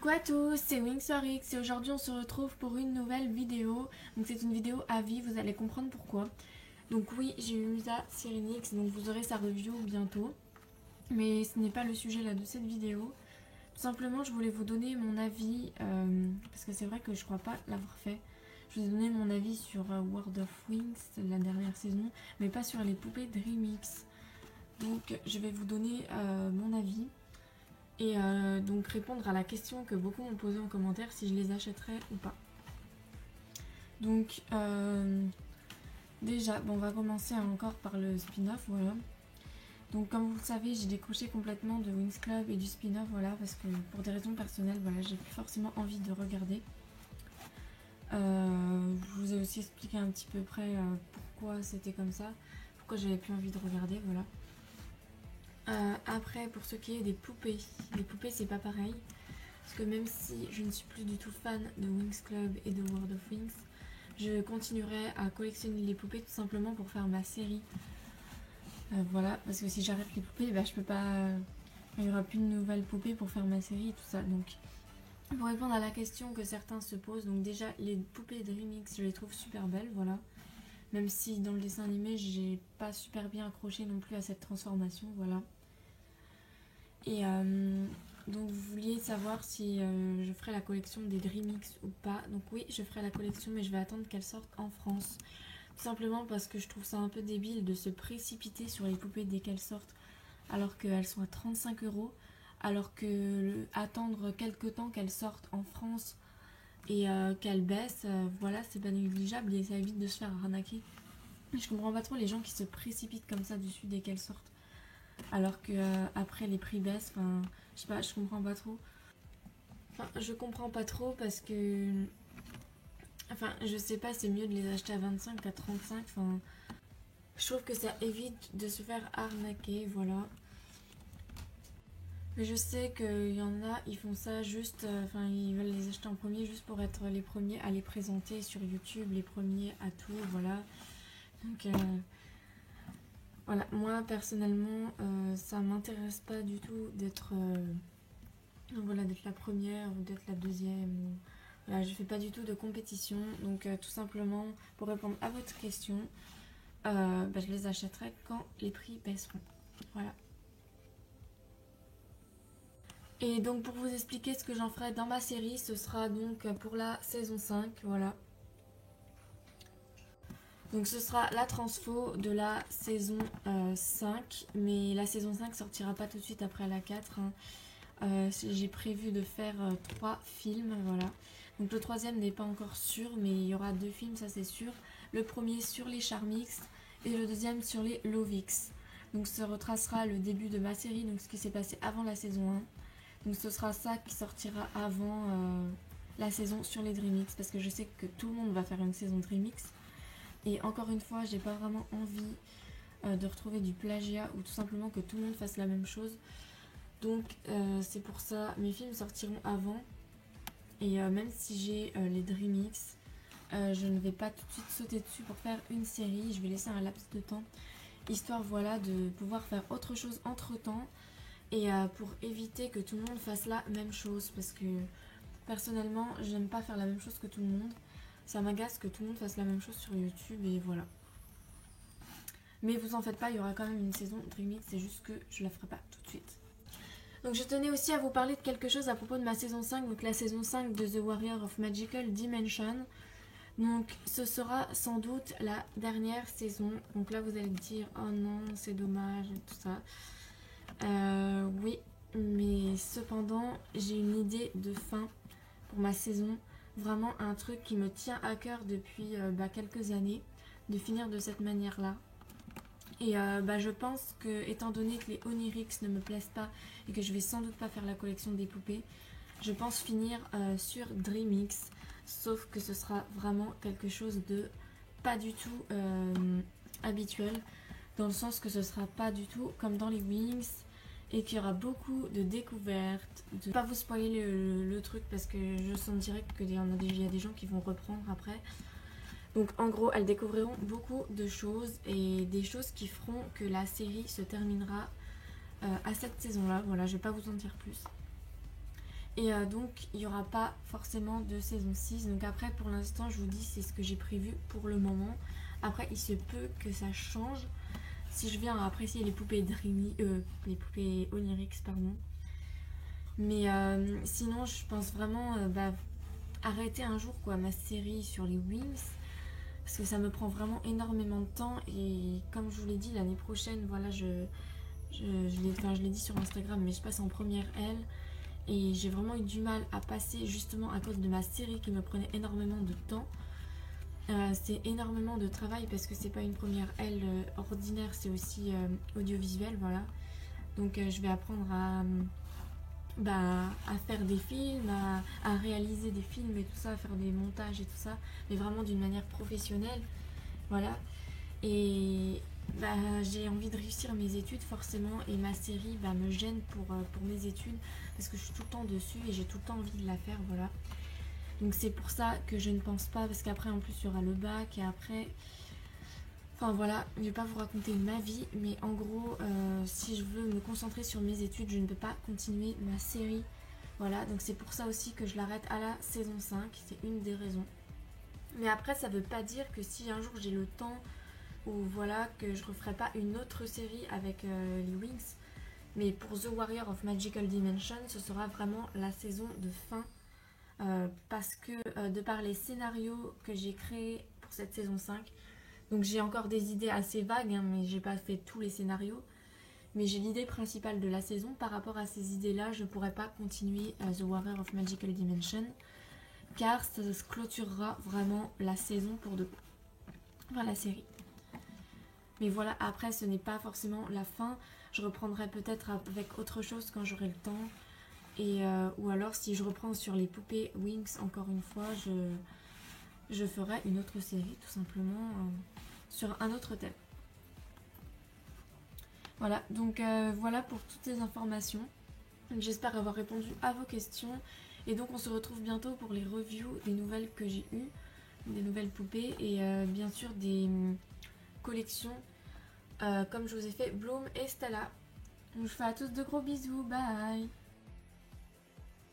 Coucou à tous, c'est Wings4X et aujourd'hui on se retrouve pour une nouvelle vidéo. Donc c'est une vidéo à vie, vous allez comprendre pourquoi. Donc oui, j'ai eu Musa Cyrenix, donc vous aurez sa review bientôt. Mais ce n'est pas le sujet là de cette vidéo. Tout simplement je voulais vous donner mon avis, parce que c'est vrai que je crois pas l'avoir fait. Je vous ai donné mon avis sur World of Wings, la dernière saison, mais pas sur les poupées Dreamix. Donc je vais vous donner mon avis. Et donc répondre à la question que beaucoup m'ont posée en commentaire, si je les achèterais ou pas. Donc déjà, bon, on va commencer encore par le spin-off, voilà. Donc comme vous le savez, j'ai décroché complètement de Wings Club et du spin-off, voilà, parce que pour des raisons personnelles, voilà, j'ai plus forcément envie de regarder. Je vous ai aussi expliqué un petit peu près pourquoi c'était comme ça, pourquoi j'avais plus envie de regarder, voilà. Après, pour ce qui est des poupées, les poupées c'est pas pareil. Parce que même si je ne suis plus du tout fan de Wings Club et de World of Wings, je continuerai à collectionner les poupées tout simplement pour faire ma série. Voilà, parce que si j'arrête les poupées, bah, je peux pas. Il n'y aura plus de nouvelles poupées pour faire ma série et tout ça. Donc, pour répondre à la question que certains se posent, donc déjà les poupées Dreamix, je les trouve super belles, voilà. Même si dans le dessin animé, j'ai pas super bien accroché non plus à cette transformation, voilà. Et donc vous vouliez savoir si je ferai la collection des Dreamix ou pas. Donc oui, je ferai la collection, mais je vais attendre qu'elle sorte en France. Tout simplement parce que je trouve ça un peu débile de se précipiter sur les poupées dès qu'elles sortent, alors qu'elles sont à 35 €, alors que attendre quelques temps qu'elles sortent en France et qu'elles baissent, voilà, c'est pas négligeable et ça évite de se faire arnaquer. Je comprends pas trop les gens qui se précipitent comme ça dessus dès qu'elles sortent. Alors que après les prix baissent, enfin, je sais pas, je comprends pas trop. Enfin, je comprends pas trop parce que. Enfin, je sais pas, c'est mieux de les acheter à 25 qu'à 35. Enfin, je trouve que ça évite de se faire arnaquer, voilà. Mais je sais qu'il y en a, ils font ça juste. Enfin, ils veulent les acheter en premier juste pour être les premiers à les présenter sur YouTube, les premiers à tout, voilà. Donc. Voilà, moi personnellement, ça m'intéresse pas du tout d'être voilà, d'être la première ou d'être la deuxième. Voilà, je fais pas du tout de compétition, donc tout simplement pour répondre à votre question, bah, je les achèterai quand les prix baisseront. Voilà. Et donc pour vous expliquer ce que j'en ferai dans ma série, ce sera donc pour la saison 5, voilà. Donc ce sera la transfo de la saison 5, mais la saison 5 sortira pas tout de suite après la 4. J'ai prévu de faire 3 films, voilà. Donc le troisième n'est pas encore sûr, mais il y aura 2 films, ça c'est sûr. Le premier sur les Charmix et le deuxième sur les Lovix. Donc ça retracera le début de ma série, donc ce qui s'est passé avant la saison 1. Donc ce sera ça qui sortira avant la saison sur les Dreamix, parce que je sais que tout le monde va faire une saison Dreamix. Et encore une fois, j'ai pas vraiment envie de retrouver du plagiat ou tout simplement que tout le monde fasse la même chose. Donc c'est pour ça, mes films sortiront avant. Et même si j'ai les Dreamix, je ne vais pas tout de suite sauter dessus pour faire une série. Je vais laisser un laps de temps, histoire voilà de pouvoir faire autre chose entre temps. Et pour éviter que tout le monde fasse la même chose. Parce que personnellement, j'aime pas faire la même chose que tout le monde. Ça m'agace que tout le monde fasse la même chose sur YouTube et voilà. Mais vous en faites pas, il y aura quand même une saison Dreamix, c'est juste que je la ferai pas tout de suite. Donc je tenais aussi à vous parler de quelque chose à propos de ma saison 5, donc la saison 5 de The Warrior of Magical Dimension. Donc ce sera sans doute la dernière saison. Donc là vous allez me dire, oh non c'est dommage et tout ça. Oui, mais cependant j'ai une idée de fin pour ma saison. Vraiment un truc qui me tient à cœur depuis quelques années, de finir de cette manière-là. Et je pense que, étant donné que les Onirix ne me plaisent pas et que je vais sans doute pas faire la collection des poupées, je pense finir sur Dreamix, sauf que ce sera vraiment quelque chose de pas du tout habituel, dans le sens que ce sera pas du tout comme dans les Wings et qu'il y aura beaucoup de découvertes. Je ne vais pas vous spoiler le truc parce que je sens direct qu'il y a des gens qui vont reprendre après. Donc en gros, elles découvriront beaucoup de choses et des choses qui feront que la série se terminera à cette saison-là. Voilà, je vais pas vous en dire plus. Et donc il n'y aura pas forcément de saison 6. Donc après pour l'instant je vous dis c'est ce que j'ai prévu pour le moment. Après il se peut que ça change si je viens à apprécier les poupées Dreamy, les poupées Onirix pardon. Mais sinon je pense vraiment arrêter un jour quoi ma série sur les Wings. Parce que ça me prend vraiment énormément de temps. Et comme je vous l'ai dit l'année prochaine voilà je l'ai dit sur Instagram mais je passe en première L. Et j'ai vraiment eu du mal à passer justement à cause de ma série qui me prenait énormément de temps. C'est énormément de travail parce que c'est pas une première L ordinaire, c'est aussi audiovisuel, voilà. Donc je vais apprendre à faire des films, à réaliser des films et tout ça, à faire des montages et tout ça, mais vraiment d'une manière professionnelle, voilà. Et j'ai envie de réussir mes études forcément et ma série me gêne pour mes études parce que je suis tout le temps dessus et j'ai tout le temps envie de la faire, voilà. Donc c'est pour ça que je ne pense pas, parce qu'après en plus il y aura le bac et après... Enfin voilà, je vais pas vous raconter ma vie, mais en gros, si je veux me concentrer sur mes études, je ne peux pas continuer ma série. Voilà, donc c'est pour ça aussi que je l'arrête à la saison 5, c'est une des raisons. Mais après, ça veut pas dire que si un jour j'ai le temps, ou voilà, que je referai pas une autre série avec les Wings. Mais pour The Warrior of Magical Dimension, ce sera vraiment la saison de fin. Parce que de par les scénarios que j'ai créés pour cette saison 5, donc j'ai encore des idées assez vagues, hein, mais j'ai pas fait tous les scénarios. Mais j'ai l'idée principale de la saison. Par rapport à ces idées-là, je pourrais pas continuer The Warrior of Magical Dimension, car ça se clôturera vraiment la saison pour de bon. Enfin, la série. Mais voilà, après, ce n'est pas forcément la fin. Je reprendrai peut-être avec autre chose quand j'aurai le temps. Et, ou alors, si je reprends sur les poupées Wings, encore une fois, je ferai une autre série, tout simplement, sur un autre thème. Voilà, donc voilà pour toutes les informations. J'espère avoir répondu à vos questions. Et donc, on se retrouve bientôt pour les reviews des nouvelles que j'ai eues, des nouvelles poupées et bien sûr des collections. Comme je vous ai fait Bloom et Stella. Donc je fais à tous de gros bisous, bye.